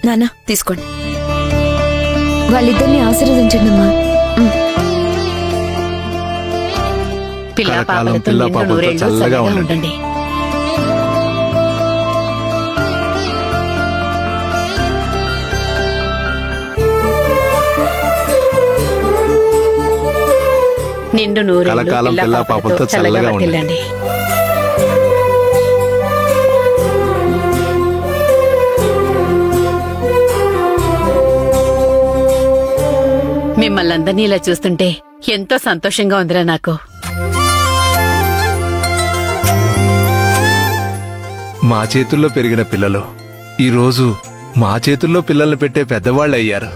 నాన్న తీసుకోండి, వాళ్ళిద్దరిని ఆశీర్వదించండి అమ్మా. పిల్లా పాపలతో చల్లగా ఉండండి. నిండు నూరేళ్ళు పిల్లా పాపలతో చల్లగా ఉండండి. మిమ్మల్ని అందరినీ ఇలా చూస్తుంటే ఎంతో సంతోషంగా ఉందిరా నాకు. మా చేతుల్లో పెరిగిన పిల్లలు ఈరోజు మా చేతుల్లో పిల్లల్ని పెట్టే పెద్దవాళ్ళు అయ్యారు.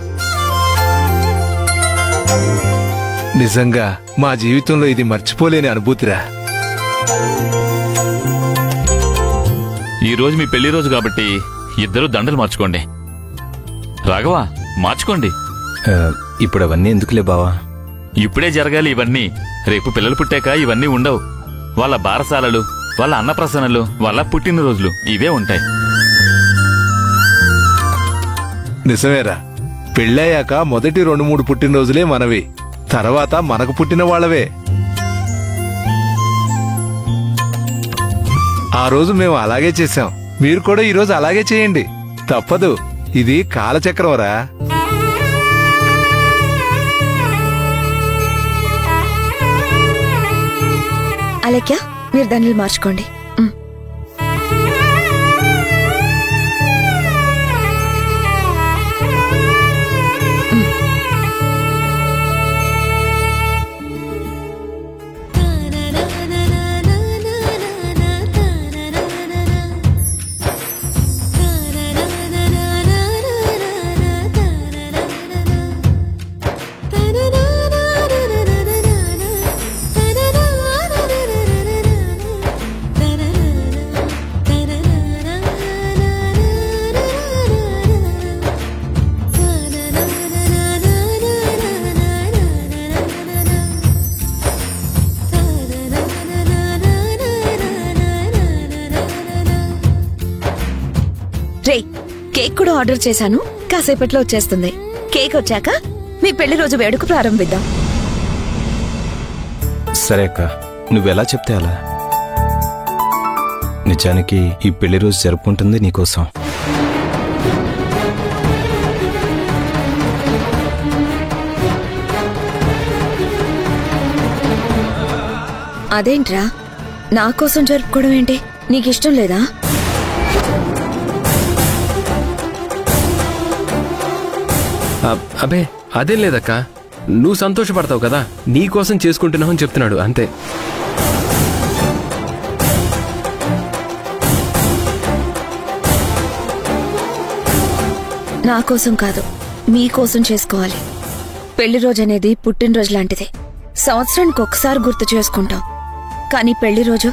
నిజంగా మా జీవితంలో ఇది మర్చిపోలేని అనుభూతిరా. ఈ రోజు మీ పెళ్లి రోజు కాబట్టి ఇద్దరు దండలు మార్చుకోండి. రాఘవ, మార్చుకోండి. ఇప్పుడు అవన్నీ ఎందుకులే బావా? ఇప్పుడే జరగాలి ఇవన్నీ. రేపు పిల్లలు పుట్టాక ఇవన్నీ ఉండవు. వాళ్ళ బారసాలలు, వాళ్ళ అన్నప్రసన్నలు, వాళ్ళ పుట్టినరోజులు ఇవే ఉంటాయి. నిజమేరా, పెళ్ళయ్యాక మొదటి 2-3 పుట్టినరోజులే మనవి, తర్వాత మనకు పుట్టిన వాళ్ళవే. ఆ రోజు మేము అలాగే చేశాం, మీరు కూడా ఈరోజు అలాగే చేయండి. తప్పదు, ఇది కాలచక్రంరా. అలెక్యా, మీరు దండలు మార్చుకోండి. రే, కేక్ కూడా ఆర్డర్ చేశాను, కాసేపట్లో వచ్చేస్తుంది. కేక్ వచ్చాక మీ పెళ్లి రోజు వేడుక ప్రారంభిద్దాం. సరే అక్క, నువ్వెలా చెప్తే అలా. నిజానికి ఈ పెళ్లి రోజు జరుపుకుంటుంది నీకోసం. అదేంట్రా, నా కోసం జరుపుకోవడం ఏంటి? నీకిష్టం లేదా? అబే అదేం లేదక్క, నువ్వు సంతోషపడతావు కదా, నీకోసం చేసుకుంటున్నావు అని చెప్తున్నాడు అంతే. నా కోసం కాదు, మీకోసం చేసుకోవాలి. పెళ్లి రోజు అనేది పుట్టినరోజు లాంటిది. సంవత్సరానికి ఒకసారి గుర్తు చేసుకుంటాం. కానీ పెళ్లి రోజు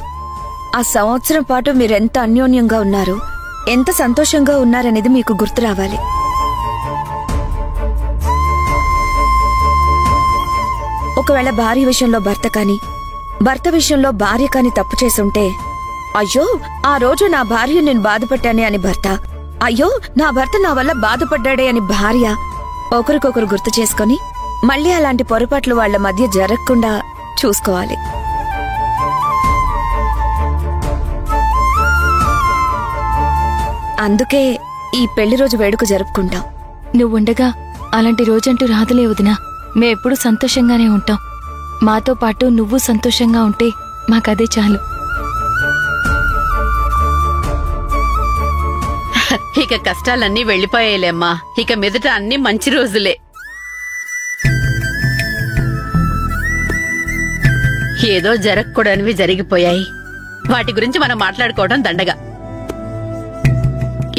ఆ సంవత్సరం పాటు మీరెంత అన్యోన్యంగా ఉన్నారు, ఎంత సంతోషంగా ఉన్నారనేది మీకు గుర్తు రావాలి. ఒకవేళ భార్య విషయంలో భర్త కాని, భర్త విషయంలో భార్య కాని తప్పు చేసుంటే, అయ్యో ఆ రోజు నా భార్య నేను బాధపడ్డానే అని భర్త, అయ్యో నా భర్త నా వల్ల బాధపడ్డాడే అని భార్య ఒకరికొకరు గుర్తు చేసుకుని మళ్ళీ అలాంటి పొరపాట్లు వాళ్ల మధ్య జరగకుండా చూసుకోవాలి. అందుకే ఈ పెళ్లి రోజు వేడుక జరుపుకుంటాం. నువ్వుండగా అలాంటి రోజంటూ రాదులే వదినా. మేమెప్పుడు సంతోషంగానే ఉంటాం. మాతో పాటు నువ్వు సంతోషంగా ఉంటే మాకదే చాలు. ఇక కష్టాలన్నీ వెళ్లిపోయాయిలేమ్మా. ఇక మీదట అన్ని మంచి రోజులే. ఏదో జరగకూడనివి జరిగిపోయాయి. వాటి గురించి మనం మాట్లాడుకోవడం దండగా.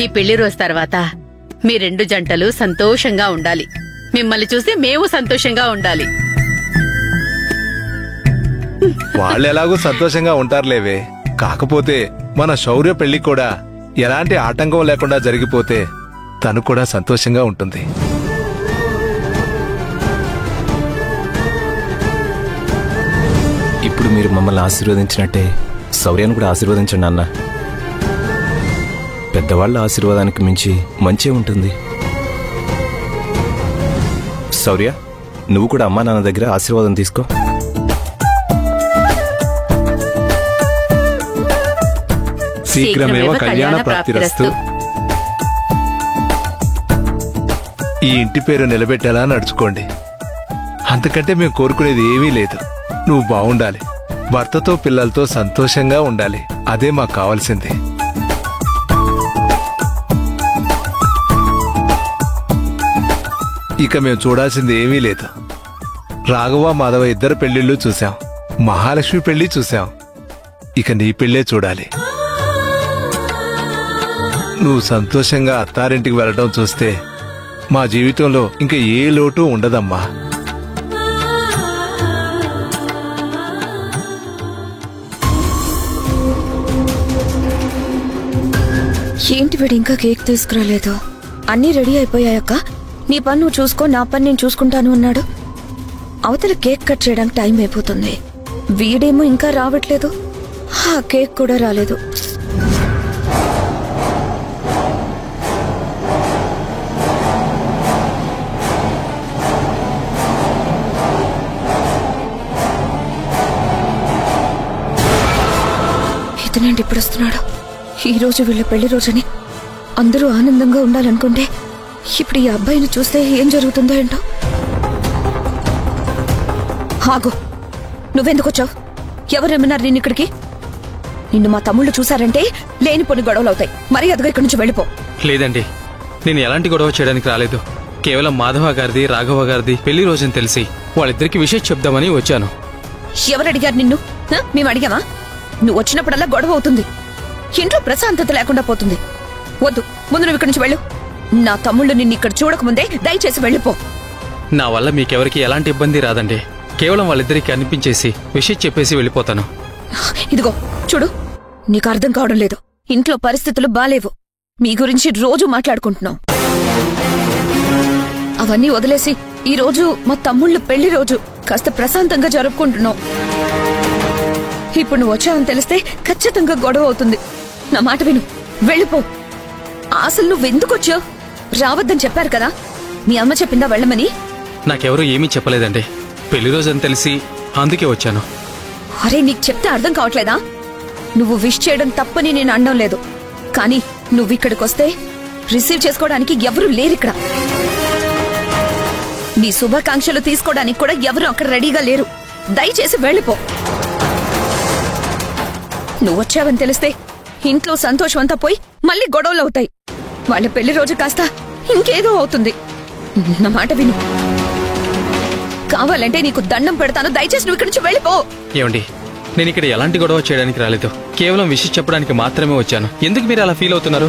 ఈ పెళ్లి రోజు తర్వాత మీ 2 జంటలు సంతోషంగా ఉండాలి. మిమ్మల్ని చూసి మేము సంతోషంగా ఉండాలి. వాళ్ళెలాగూ సంతోషంగా ఉంటారులేవే. కాకపోతే మన శౌర్య పెళ్లి కూడా ఎలాంటి ఆటంకం లేకుండా జరిగిపోతే తను కూడా సంతోషంగా ఉంటుంది. ఇప్పుడు మీరు మమ్మల్ని ఆశీర్వదించినట్టే శౌర్యాన్ని కూడా ఆశీర్వదించండి అన్న. పెద్దవాళ్ల ఆశీర్వాదానికి మించి మంచే ఉంటుంది. శౌర్య, నువ్వు కూడా అమ్మా నాన్న దగ్గర ఆశీర్వాదం తీసుకో. శీఘ్రమేవ కళ్యాణ ప్రాప్తిరస్తు. ఈ ఇంటి పేరు నిలబెట్టేలా నడుచుకోండి. అంతకంటే మేము కోరుకునేది ఏమీ లేదు. నువ్వు బాగుండాలి, భర్తతో పిల్లలతో సంతోషంగా ఉండాలి. అదే మాకు కావాల్సింది. ఇక మేము చూడాల్సింది ఏమీ లేదు. రాఘవ మాధవ ఇద్దరు పెళ్లిళ్ళు చూశాం, మహాలక్ష్మి పెళ్లి చూశాం. ఇక నీ పెళ్లే చూడాలి. నువ్వు సంతోషంగా అత్తారింటికి వెళ్ళడం చూస్తే మా జీవితంలో ఇంకా ఏ లోటు ఉండదమ్మా. ఏంటి వీడు ఇంకా కేక్ తీసుకురాలేదు? అన్నీ రెడీ అయిపోయాయక్క. నీ పని నువ్వు చూసుకో, నా పని నేను చూసుకుంటాను అన్నాడు. అవతల కేక్ కట్ చేయడానికి టైం అయిపోతుంది. వీడేమో ఇంకా రావట్లేదు, ఆ కేక్ కూడా రాలేదు. ఇతనేంటి ఇప్పుడు వస్తున్నాడు? ఈ రోజు వీళ్ళ పెళ్లి రోజని అందరూ ఆనందంగా ఉండాలనుకుంటే ఇప్పుడు ఈ అబ్బాయిని చూస్తే ఏం జరుగుతుందో ఏంటో. ఆగు, నువ్వెందుకు వచ్చావు? ఎవరేమన్నారు నిన్ను ఇక్కడికి? నిన్ను మా తమ్ముళ్ళు చూశారంటే లేనిపోని గొడవలు అవుతాయి. మర్యాదగా ఇక్కడి నుంచి వెళ్ళిపో. లేదండి, నేను ఎలాంటి గొడవ చేయడానికి రాలేదు. కేవలం మాధవ గారిది రాఘవ గారిది పెళ్లి రోజని తెలిసి వాళ్ళిద్దరికి విషయం చెప్దామని వచ్చాను. ఎవరు అడిగారు నిన్ను? మేము అడిగామా? నువ్వు వచ్చినప్పుడల్లా గొడవ అవుతుంది, ఇంట్లో ప్రశాంతత లేకుండా పోతుంది. వద్దు, ముందు నువ్వు ఇక్కడి నుంచి వెళ్ళు. నా తమ్ముళ్ళు నిన్ను ఇక్కడ చూడకముందే దయచేసి వెళ్ళిపో. నా వల్ల మీకెవరికి ఎలాంటి ఇబ్బంది రాదండి. కేవలం వాళ్ళిద్దరికి అనిపించేసి విషయం చెప్పేసి వెళ్ళిపోతాను. ఇదిగో చూడు, నీకు అర్థం కావడం లేదు. ఇంట్లో పరిస్థితులు బాలేవు. మీ గురించి రోజు మాట్లాడుకుంటున్నాం. అవన్నీ వదిలేసి ఈ రోజు మా తమ్ముళ్ళు పెళ్లి రోజు కాస్త ప్రశాంతంగా జరుపుకుంటున్నాం. ఇప్పుడు నువ్వు వచ్చావని తెలిస్తే ఖచ్చితంగా గొడవ అవుతుంది. నా మాట విను, వెళ్ళిపో. అసలు నువ్వెందుకు వచ్చావు? రావద్దని చెప్పారు కదా. మీ అమ్మ చెప్పిందా వెళ్ళమని? నాకెవరూ ఏమీ చెప్పలేదండి. పెళ్లి రోజని తెలిసి అందుకే వచ్చాను. అరే, నీకు చెప్తే అర్థం కావట్లేదా? నువ్వు విష్ చేయడం తప్పని నేను అనడం లేదు, కానీ నువ్విక్కడికొస్తే రిసీవ్ చేసుకోవడానికి ఎవరూ లేరిక్కడ. నీ శుభాకాంక్షలు తీసుకోవడానికి కూడా ఎవరూ అక్కడ రెడీగా లేరు. దయచేసి వెళ్ళిపో. నువ్వొచ్చావని తెలిస్తే ఇంట్లో సంతోషం అంతా పోయి మళ్ళీ గొడవలు అవుతాయి. వాళ్ళ పెళ్లి రోజు కాస్త ఇంకేదో అవుతుంది. నా మాట విను. కావాలంటే నీకు దండం పెడతాను. దయచేసి నువ్వు ఇక్కడి నుంచి వెళ్ళిపో. ఏమండి, నేను ఇక్కడ ఎలాంటి గొడవ చేయడానికి రాలేదు. కేవలం విషయం చెప్పడానికి మాత్రమే వచ్చాను. ఎందుకు మీరు అలా ఫీల్ అవుతున్నారు?